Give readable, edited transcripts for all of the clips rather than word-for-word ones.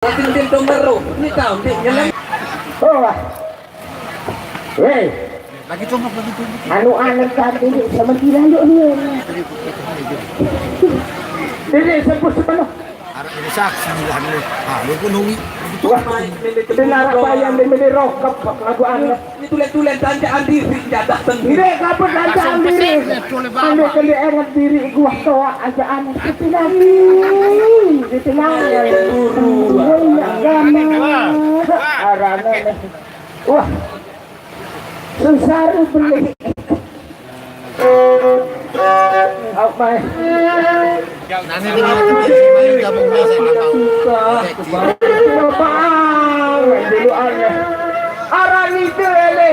Pating domero. Ini kau jalan. Oh. Hei. Lagi congkak lagi congkak. Anu anak tadi sama tidak yuk nih. Ini sebut sebelum. Arah ini saksi lah nih. Ah, lu pun nungi. Wah, benar apa yang dimiliki rokok lagu anak. Ini tulen-tulen tanjaan diri jadah sendiri. Ini kapan tanjaan diri? Anda kali ingat diri gua toa aja anak ditinggal. Arana. Wah. Susah beli. Apa? Nanti dulu gabung saya tahu. Bang, dulu ana. Aran itu ele.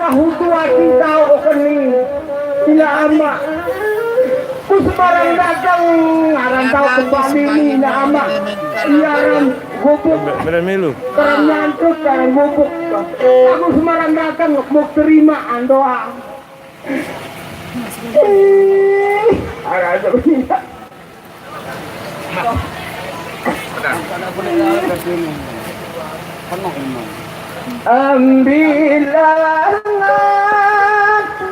Tua kita okeni. Tidak ama. Ku sebarang dagang aran tahu kembali ni na ama. Iaran gubuk. Benar milu. Karang nyantuk karang gubuk. Aku sebarang dagang mau terima andoa. Aran tu tidak.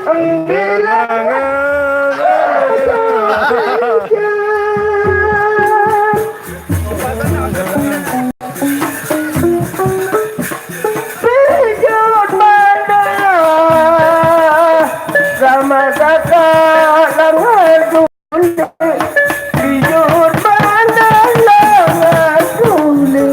Ambilangan, pijut bandara sama kakak langar dunia. Pijut bandara langar dunia.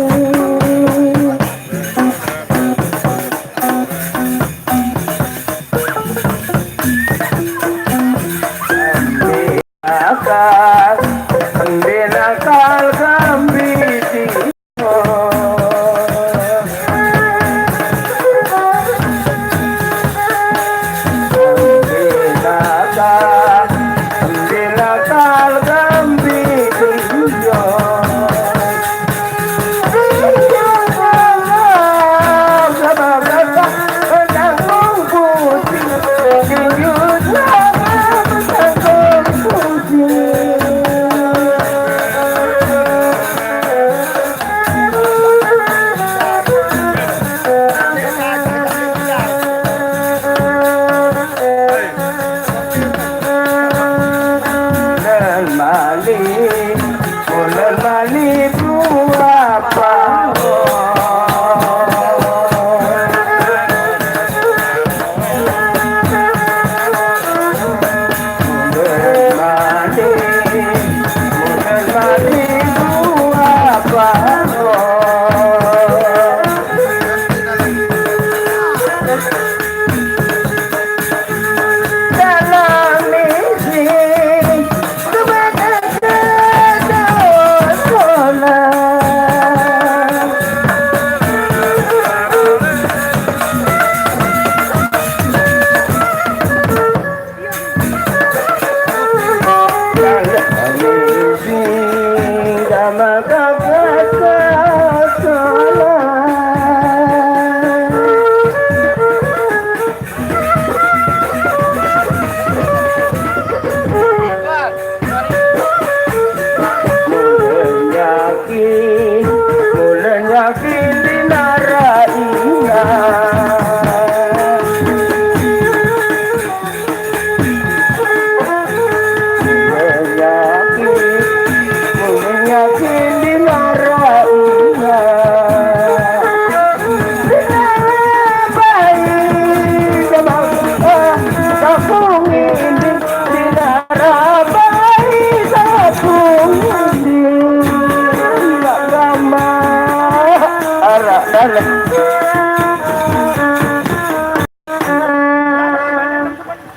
Nakal kambing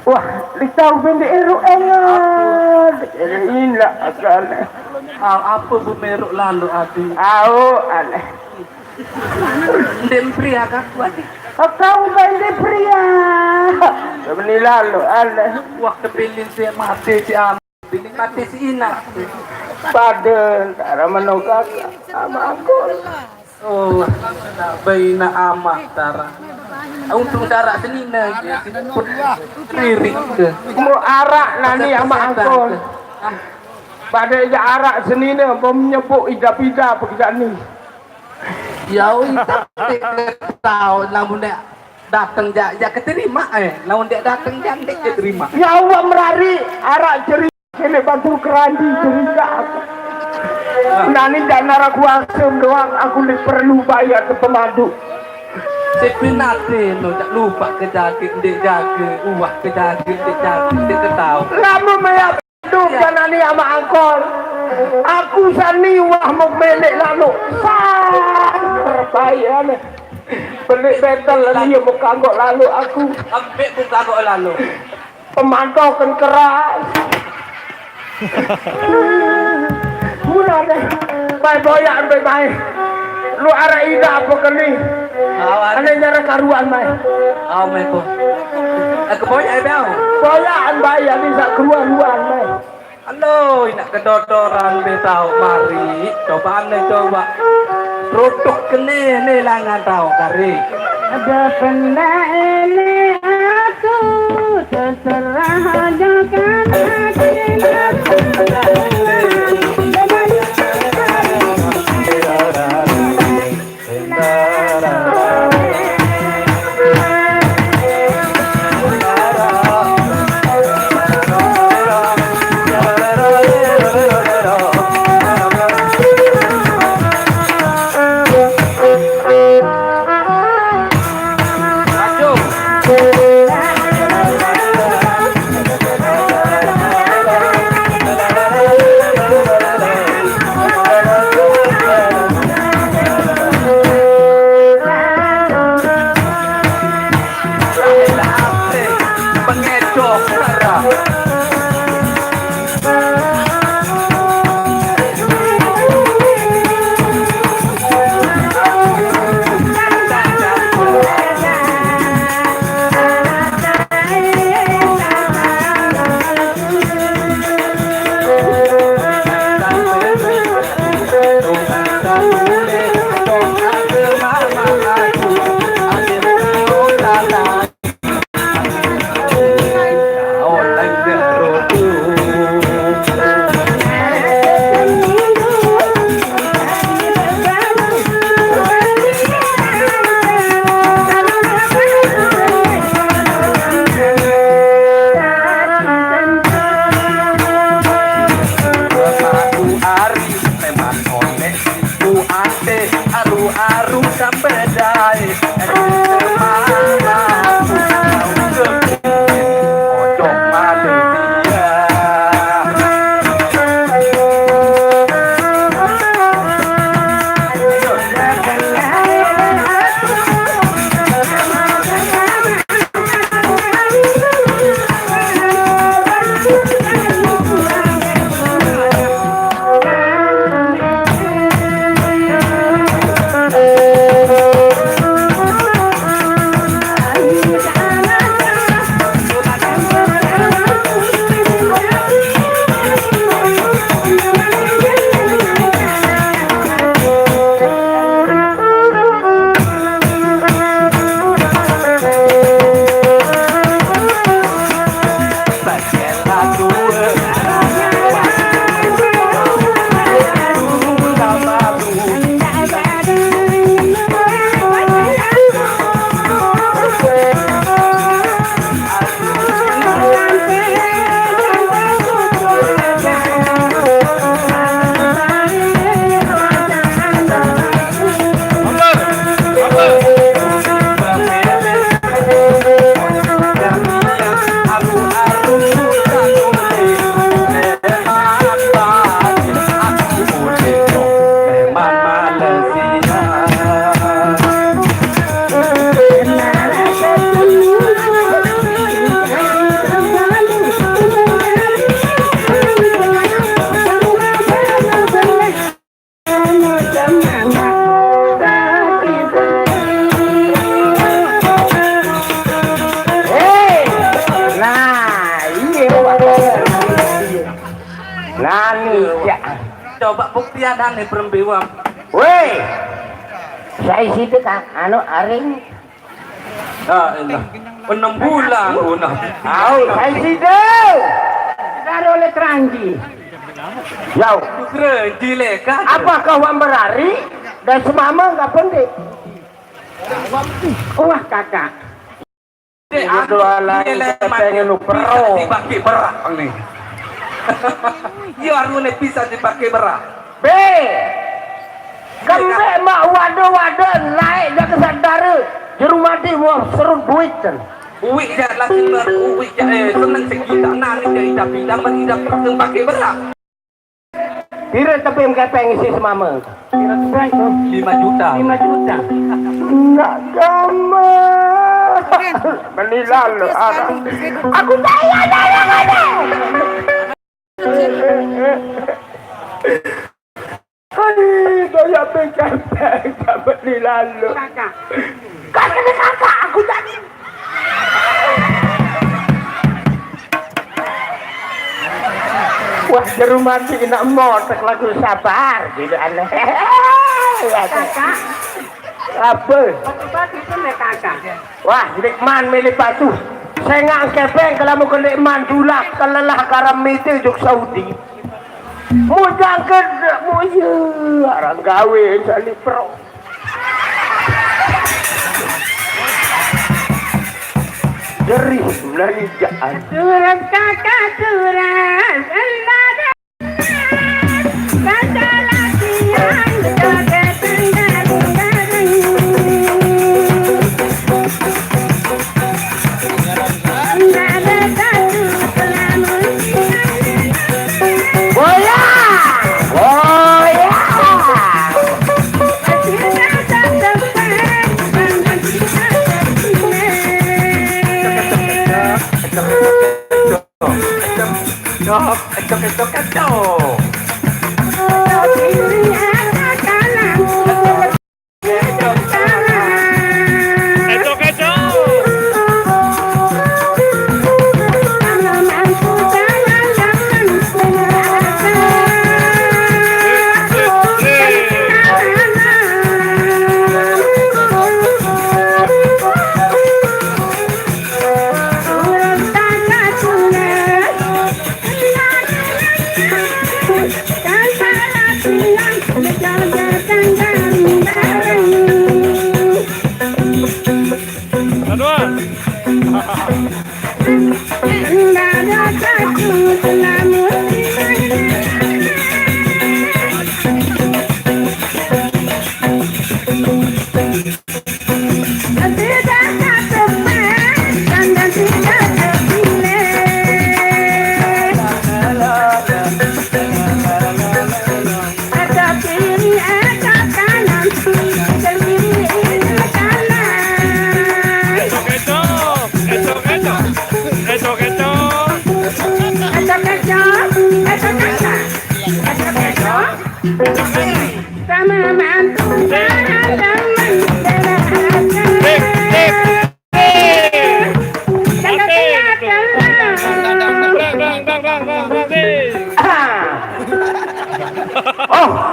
Wah, litau bende eru engat. Inilah akal. Apa bumeruk lalu ati? Au aneh. Ndem pria kaku ati. Kau bende pria. Sebeni lalu aneh. Wah kepilin si mati si am. Pilih mati si Ina. Pada cara menokak sama aku. Oh, baina ama tara. Untung tara senina lirik ke. Mau arak nani sama aku. pada ija arak seni ni menyebut ida pida pekerjaan ni. Ya tapi tahu namun dia datang ya keterima namun dia datang jangan dia keterima. Ya Allah merari arak cerita kene bantu kerandi cerita aku. Nani dan nara kuasem doang aku ni perlu bayar ke pemandu. Sebenarnya no tak lupa kejadian dia jaga uang kejadian dia jaga dia ketahu. Lama mayat hidup janani sama angkol. Aku sani wah mau melek lalu. Terbayar ni. Beli betel lagi mau kagok lalu aku. Ambil pun kagok lalu. Pemantau kan keras. Mula deh. Bye boyan bye bye. Lu arah ida apa kali? Ane nyara karuan bye. Amin pun. Aku boyan bel. Boyan bye yang bisa keluar-luar bye. Halo, nak kedodoran betau mari. Coba ane coba. Produk kene ne langan tahu kari. Ada benda ini aku terserah jangan Coba buktian nih perempuan. Weh, saya situ kan, anu aring. Ah, ini 6 bulan, Au, saya situ. Taruh oleh keranji. Yau, Keren gile kan. apakah wan berari dan semama nggak penting? Wah kakak. Dua lain pengen lu pro. Dipakai berak nih. Yo arune bisa dipakai berak. B. Kembe mak waduh naik dah ke sadara. Jeru mati mau serut duit kan. Uwi dah langsung uwi seneng sejuta nangis jadi pindah menghidap langsung pakai berak. Kira tapi kepeng isi semama. Kira berapa? 5 juta. 5 juta. Enggak gampang. Menilai lo arah. Aku ada. Hai, saya pengen dapat menilai lo. Kakak, aku tadi. Wah, jeru mati nak motek lagu sabar gitu aneh. Kakak. Apa? Kakak. Wah, nikman milik batu. Saya nggak kepeng kalau mau ke nikman dulak kelelah karam itu juk Saudi. Mujang ke muja orang gawe sali pro. Jerih sebenarnya jangan. Surat kakak surat Nada kata latihan joget tenggang-tenggang. Nada satu selalu Kacau.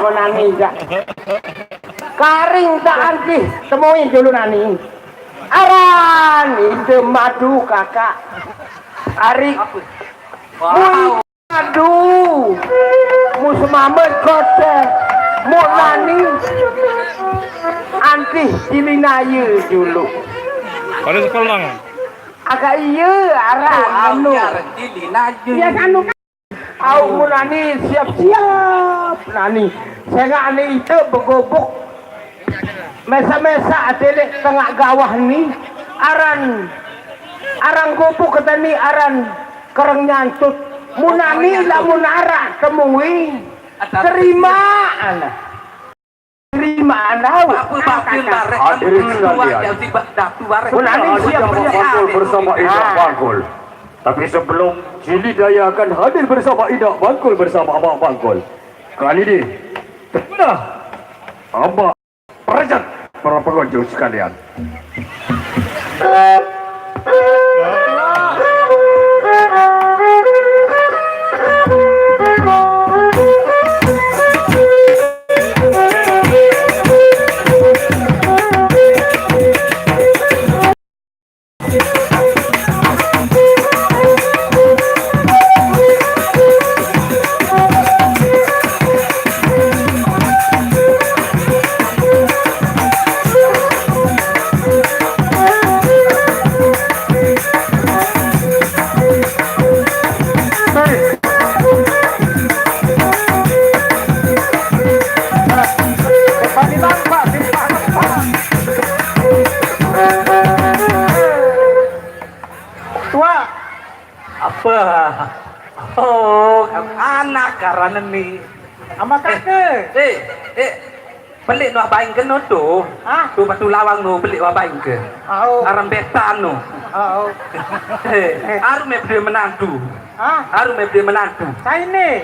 Oh, nani enggak. Karing tak anti, temuin dulu nani. Aran, itu madu kakak. Ari, madu, mu semamet kote, mu nani. Anti dilinayu dulu. Pada sekolah nggak? Agak iya, aran anu. Ya anu. Au nani siap-siap nani. Saya nggak ane itu begobok. Mesa-mesa atelek tengah gawah ni. Aran gobok kata ni aran kereng nyantut. Munani lah munara temui. Terima anak. Terima anak. Hadirin sekalian, Munani siap-siap bersama Indah Bangkul. Tapi sebelum Cili Daya akan hadir bersama Indah Bangkul bersama Abang Bangkul. Kali ini, tenang, Abang perajat para pengunjung sekalian. Apa? Oh, anak karena nih. Ama kakek. Pelik noh baing ke no tu. Ah. Tu batu lawang no pelik wa baing ke. Oh. Aram betan no. Oh. Aru me dia menantu. Ah, Aru me dia menantu. saya ini.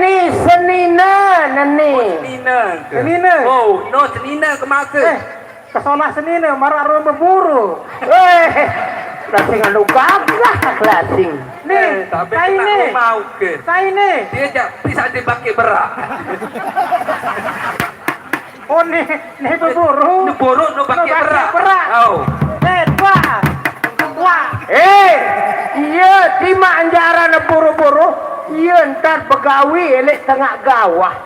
Ni senina nani. Senina ke? Senina? Oh, no senina ke masa. Kesolah seni nih, marah rumah berburu. Klasing anu gagah klasing. Nih, tapi saya nak ini. mau ke? Saya ini. Dia jak bisa dipakai berak. Oh nih berburu. Nu borok nu pakai berak. Berak. Oh. Wah. Wah. Iya terima anjaran buru-buru. Iya ntar begawi elek tengah gawah.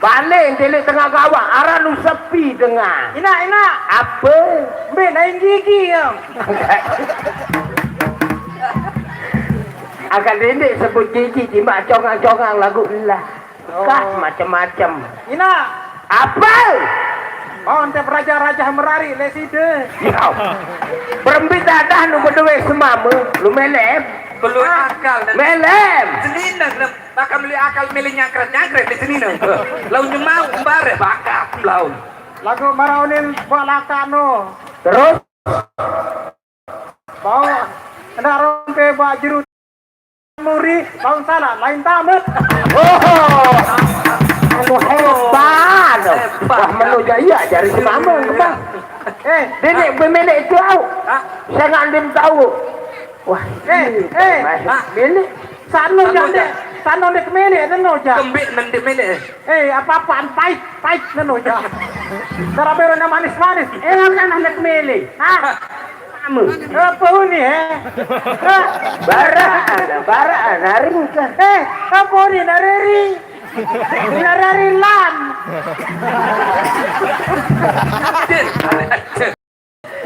Balik elek tengah gawah. Arah nu sepi dengar. Ina. Apa? Mbak lain gigi ya. Akan dendek sebut gigi timbak congang-congang lagu lah. Kah macam-macam. Ina. Apa? Oh, ente raja-raja merari leside. Ya. Berembit dadah nu berdua semama. Lu melem. Belum akal. Melem. Senina bakal beli akal milih nyangkret di senina. Lau nyemau mbare bakat lau. Lagu maraunin balakano. Terus Bawa hendak rompe buat jerut muri bang salah lain tamat. oh anu hebat. Wah menuju iya dari semama kebang. Nenek pemilik itu tahu. Saya ngandim tahu. Wah, milik Sano jande, sano dek mele neno ja. Kembik nanti milih. Apa-apaan pahit neno ja. Darabero na manis-manis. Kan anak mele. Ha? Kamu. Apa ini bara naring ka. Apa ini nareri? Nareri lan.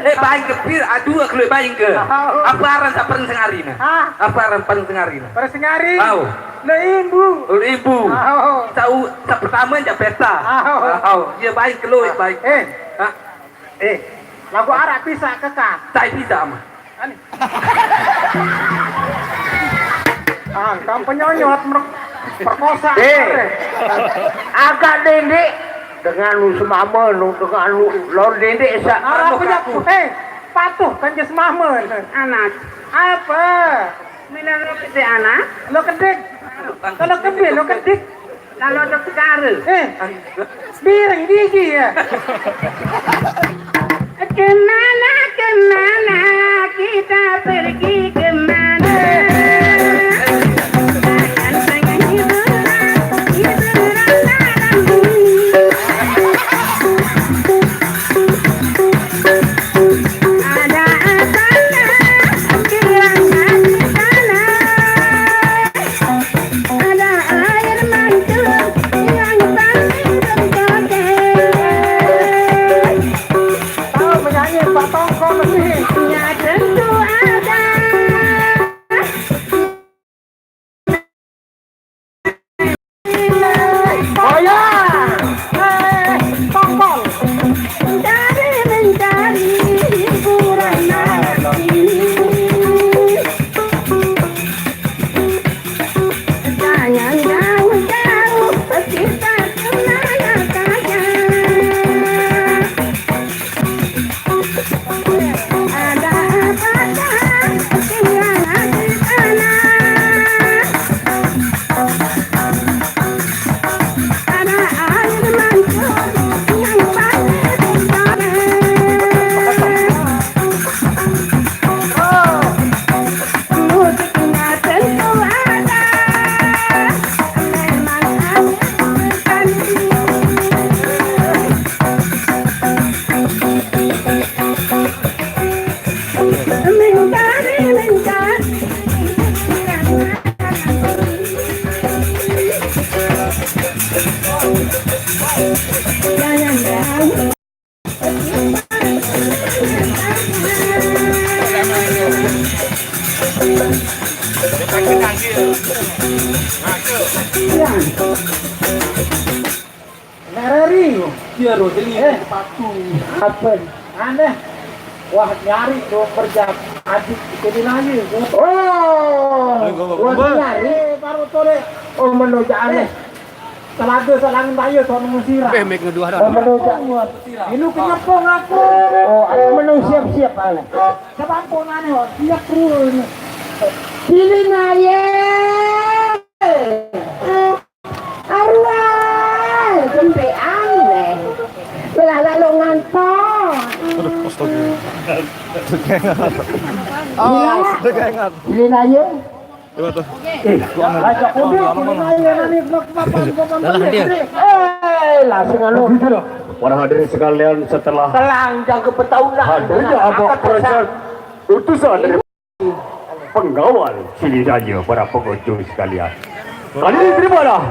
Baing ke pir adu aku le baing ke. Apa aran tak pernah sengari na? Apa aran pernah sengari na? Pada sengari. Tahu. Le ibu. Ibu. Tahu tak pertama jak peta. Tahu. Dia baing ke lo baing. Lagu Arab bisa kekak. Tak bisa mah. Kamu penyonyot perkosa. Agak dendek dengan lu semama lu dengan lu lor dendek sak. Arab punya patuh kan jas mama anak. Apa? Mina lo kede anak? Lo kedik. Kalau kebe lo kedik. Kalau ada segara. Bireng gigi ya. Kemana kita pergi kemana? Takkan pengen hiburan malammu. Ada apakah kiranya di sana? Ada air mancur yang paling berjoget. Penyanyi Pak Tongko lebih. Ya tentu ada. Oh ya. Tongkol. Mencari hiburan malam ini. Jangan jauh-jauh kita kemana saja. Ada apakah kiranya di sana? Ada air mancur yang paling berjoget. Musiknya tentu ada. Memang mencari. Jangan jauh. Narari. Dia rodeli patu. Apa? Aneh. Wah, nyari do kerja adik jadi nanya. Oh, wah nyari baru tole. Oh, menuju aneh. Selada selangin bayu tuan mengusirah. Pemek ngedua dah. Oh, menuju aneh. Ini kenyapong aku. Oh, aku menung siap-siap aneh. Sebab pun aneh, siap dulu ini. Pilih naya. Arwah, jempean deh. Belah lalu ngantor. Tegengat. Pilih naya. Coba tuh. Lajak kudu, pilih naya nanti papan. Langsung anu. Para hadirin sekalian, setelah Telanjang ke petaunan. hadirnya abang kerajaan utusan dari pengawal Cili Daya, para pengunjung sekalian. Kali ini terimalah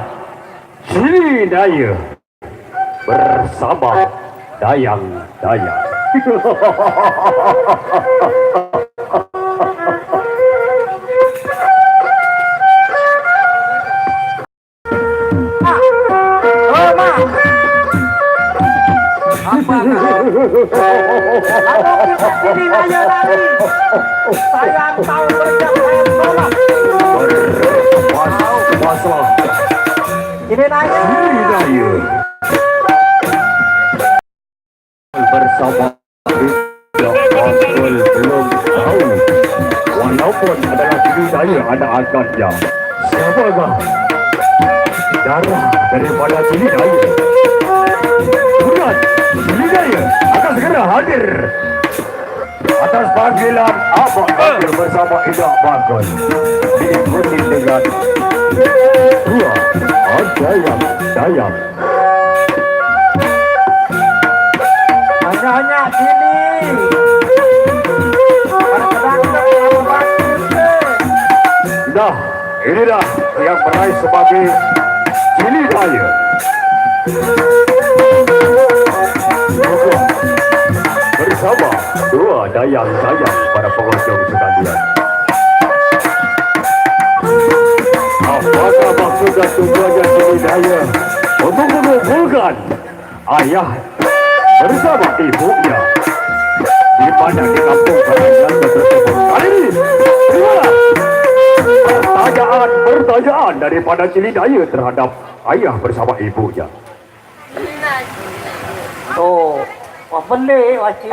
Cili Daya bersama Dayang-Dayang. Pilih naya tadi. Saya tahu kerja saya tolak. Masalah Ini naya. Cili Daya bersama tidak belum tahu walaupun adalah Cili Daya ada angkatnya. Siapakah darah daripada Cili Daya? Bukan, Cili Daya akan segera hadir atas panggilan Abang Bagel bersama Idak Bagel diikuti dengan dua Dayang-Dayang. Hanya sini. Dah, ini dah yang meraih sebagai Cili Daya. Bersama dua Dayang-Dayang para pengunjung sekalian. Apakah maksud dan tujuannya Cili Daya untuk mengumpulkan ayah bersama ibunya di mana di kampung kerajaan tersebut? Kali ini, terimalah pertanyaan daripada Cili Daya terhadap ayah bersama ibunya. Oh, wah beli wajib.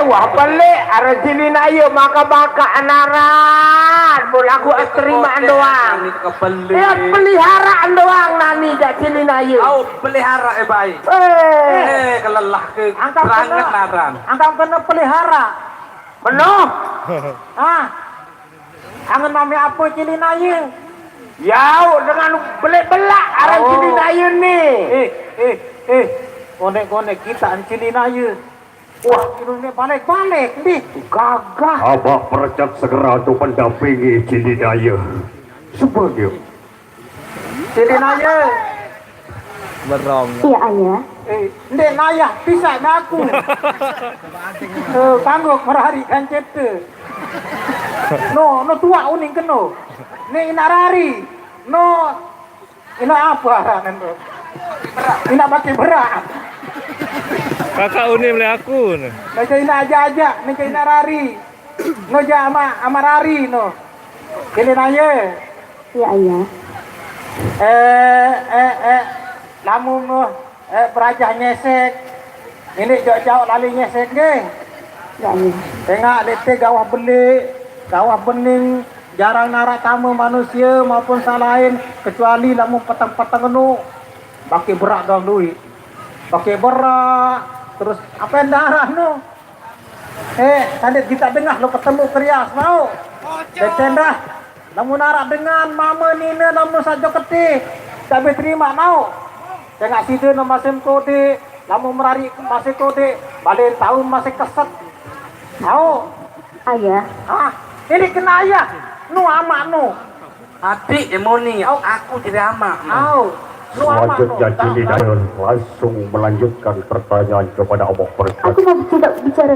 Wah pelik arah Cili Daya maka-maka anaran. Bola aku terima doang. Ini kebeli. Ya peliharaan doang nani dak Cili Daya. Kau pelihara baik. Kelelah ke Angkat terangan kena. naran. Angkat kena pelihara. Benoh. Ah. Angan mami apa Cili Daya? Yau dengan belik belak arah Oh. Cili Daya ni. Konek-konek kita Cili Daya. Wah, ini balik-balik ni. Gagah. Abang Percat segera untuk mendampingi Cili Daya sebagai Cili Daya. Iya ayah. Ndek nayah pisah na aku. Tangguk merari kan cete. No tua uning keno. Ni inarari. No ina apa kan tu? Ina pakai berat. Kakak Uni beli aku nih. Baca ina aja, ni ke inarari. No ja amarari no. Kini nanya. Iya ayah. Lamun berajah nyesek. Ini jauh-jauh lali nyesek ke? Iya ayah. Tengok letek gawah belik, gawah bening, jarang narak tamu manusia maupun salain kecuali lamun petang-petang enu. Pakai berak dong duit. Pakai berak, terus apa yang darah nu? Tadi kita dengar lo ketemu krias mau. Decendra, lamun narak dengan mama nina lamun saja ketih. Tak boleh terima mau. Tengok situ no masih kode, lamun merari masih kode, balik tahun masih keset. Mau? Ayah. Ini kena ayah. Nu amak nu. Adik emoni, aku jadi amak. Au. Nu amak nu. selanjutnya Cili Daya langsung melanjutkan pertanyaan kepada Abang Percat. Aku mau tidak bicara